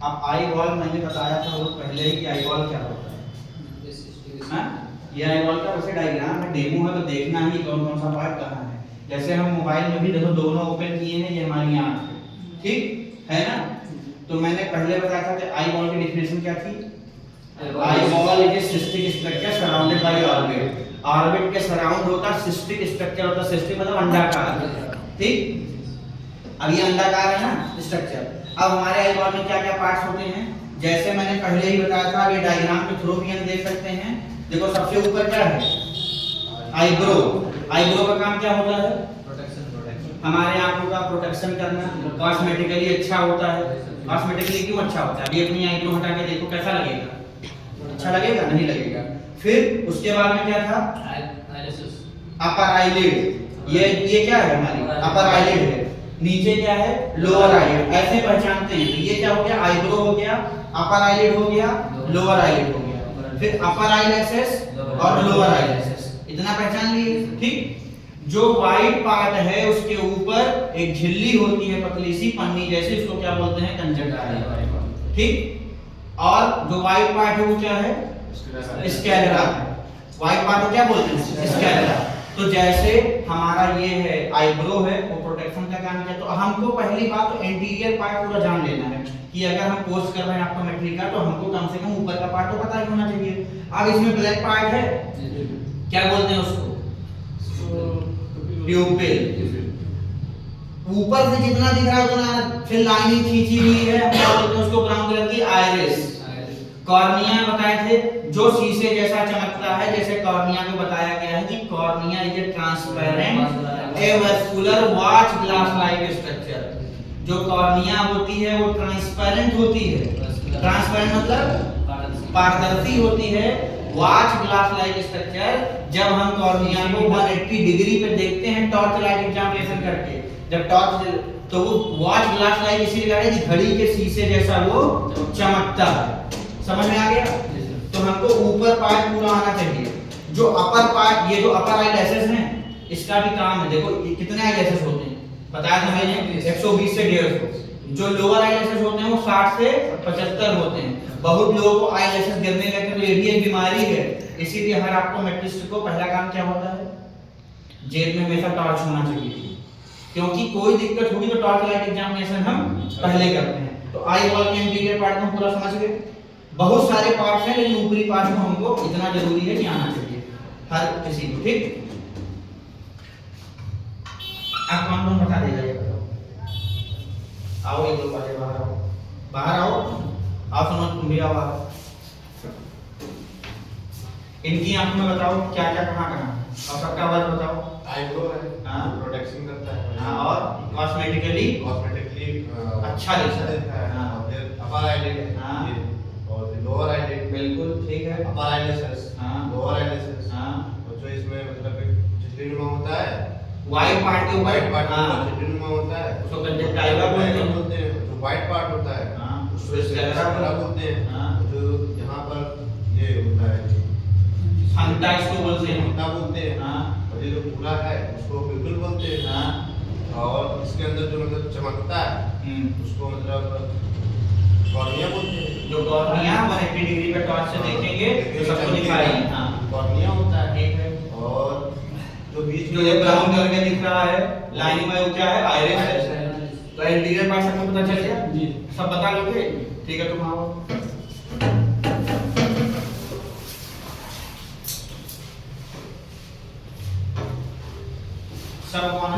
अब eye ball मैंने बताया था वो पहले ही कि आई बॉल क्या होता है। हाँ? ये आई बॉल का वैसे डायग्राम है, डेमो है, तो देखना ही कौन कौन सा पार्ट कहाँ है। जैसे हम मोबाइल में भी देखो दोनों ओपन किए हैं, ये हमारी आँख है, ठीक है ना। तो मैंने पहले बताया था कि आई बॉल की डेफिनेशन क्या थी। Eye ball is a cystic structure surrounded by orbit. Orbit के सराउंड होता है सिस्टिक स्ट्रक्चर, होता है सिस्टिक मतलब अंडाकार, ठीक। अब ये अंडाकार है ना स्ट्रक्चर। अब हमारे आई बॉल में क्या क्या पार्ट्स होते हैं, जैसे मैंने पहले ही बताया था, ये डायग्राम के थ्रू भी हम देख सकते हैं। देखो सबसे ऊपर क्या है, आईब्रो। आईब्रो का काम क्या होता है, हमारे आंखों का प्रोटेक्शन करना, कॉस्मेटिकली अच्छा होता है। कॉस्मेटिकली क्यों अच्छा होता है, अभी अपनी आईब्रो हटा के देखो कैसा लगेगा, अच्छा लगेगा, नहीं लगेगा। फिर उसके बाद में क्या था, अपर आईलिड। ये क्या है हमारी अपर आईलिड है, नीचे क्या है लोअर आईलिड, ऐसे पहचानते हैं। तो ये क्या हो गया, आईब्रो हो गया, अपर आईलिड हो गया, लोअर आईलिड हो गया, फिर अपर आईलैशेस और लोअर आईलैशेस, इतना पहचान लिए, ठीक। जो वाइट पार्ट है उसके ऊपर एक झिल्ली होती है पतली सी पन्नी जैसी, उसको क्या बोलते हैं, कंजक्टिवा, ठीक। और जो वाइट पार्ट है वो क्या है, स्क्लेरा है। वाइट पार्ट को क्या बोलते हैं, स्क्लेरा। तो जैसे हमारा ये है आईब्रो है, वो प्रोटेक्शन का काम किया। तो हमको पहली बात तो इंटीरियर पार्ट पूरा जान लेना है कि अगर हम कोर्स कर रहे हैं ऑप्टोमेट्री का, तो हमको कम से कम ऊपर का पार्ट तो पता ही होना चाहिए। अब इसमें ब्लैक पार्ट है, क्या बोलते हैं उसको, प्यूपिल। ऊपर से जितना दिख रहा है उतना फिर लाइनिंग खींची हुई है, हम क्या बोलते हैं उसको, ब्राउन कलर की आइरिस। कॉर्निया बताए थे, जो शीशे जैसा चमकता है, जैसे कॉर्निया को बताया गया है कि cornea is a transparent avascular watch glass like structure. जो कॉर्निया होती है वो ट्रांसपेरेंट होती है, ट्रांसपेरेंट मतलब पारदर्शी होती है। वॉच ग्लास लाइक स्ट्रक्चर, जब हम कॉर्निया को 180 डिग्री पे देखते हैं टॉर्च लाइट एग्जामिनेशन करके, जब टॉर्च, तो वो वॉच ग्लास लाइक इसीलिए कहा है कि घड़ी के शीशे जैसा वो चमकता है। समझ में आ गया। तो हमको ऊपर पार्ट पूरा आना चाहिए। जो अपर पार्ट, ये जो अपर आईलैशेस हैं, इसका भी काम है। देखो कितने आईलैशेस होते हैं बताया था मैंने, 120 से 150। जो लोअर आईलैशेस होते हैं वो 60 से 75 होते हैं। बहुत लोगों को आईलैशेस गिरने लगते हैं, तो ये भी एक बीमारी है। इसीलिए हर ऑप्टोमेट्रिस्ट को पहला काम क्या होता है, जेब में हमेशा टॉर्च होना चाहिए, क्योंकि कोई दिक्कत होगी तो टॉर्च लाइट एग्जामिनेशन हम पहले करते हैं। तो आई बॉल के इंटीरियर पार्ट को पूरा समझ गए। बहुत सारे पार्ट्स हैं, लेकिन ऊपरी पार्ट में हमको इतना जरूरी है कि आना चाहिए हर किसी को, ठीक। आप कौन कौन बता देगा ये बताओ, आओ एक दो बातें, बाहर आओ, बाहर आओ, आप सुनो, तुम भी आओ बाहर। इनकी आंखों में बताओ क्या क्या कहाँ कहाँ, और सबका आवाज बताओ। आईब्रो है, हाँ, प्रोटेक्शन करता है। हाँ, और कॉस्मेटिकली अच्छा दिखता है। हाँ, और फिर अपर आईलिड, हाँ, और फिर लोअर आईलिड, बिल्कुल ठीक है। अपर आईलैशेस, हाँ, लोअर आईलैशेस, हाँ, और जो इसमें मतलब एक झिल्लीनुमा होता है, व्हाइट पार्ट के ऊपर, व्हाइट पार्ट हाँ, झिल्लीनुमा होता है, उसको कंजक्टिवा बोलते हैं। जो व्हाइट पार्ट होता है, हाँ, उसको स्क्लेरा बोलते हैं। हाँ, जो यहाँ पर ये होता है, अंटा इसको बोलते हैं, अंटा बोलते हैं। हाँ, और ये जो पूरा है उसको प्यूपिल बोलते हैं। हाँ, और इसके अंदर जो मतलब चमकता है उसको मतलब कॉर्निया बोलते हैं। जो कॉर्निया 180 डिग्री पे टॉर्च से देखेंगे तो सबको दिखाई, हाँ, कॉर्निया होता है, ठीक है। और जो बीच जो ये ब्राउन कलर में दिख रहा है लाइनिंग में, वो क्या है, आइरिस है। तो इंटीरियर पार्ट सबको पता चल गया जी, सब बता लोगे, ठीक है। तुम आओ, सब कौन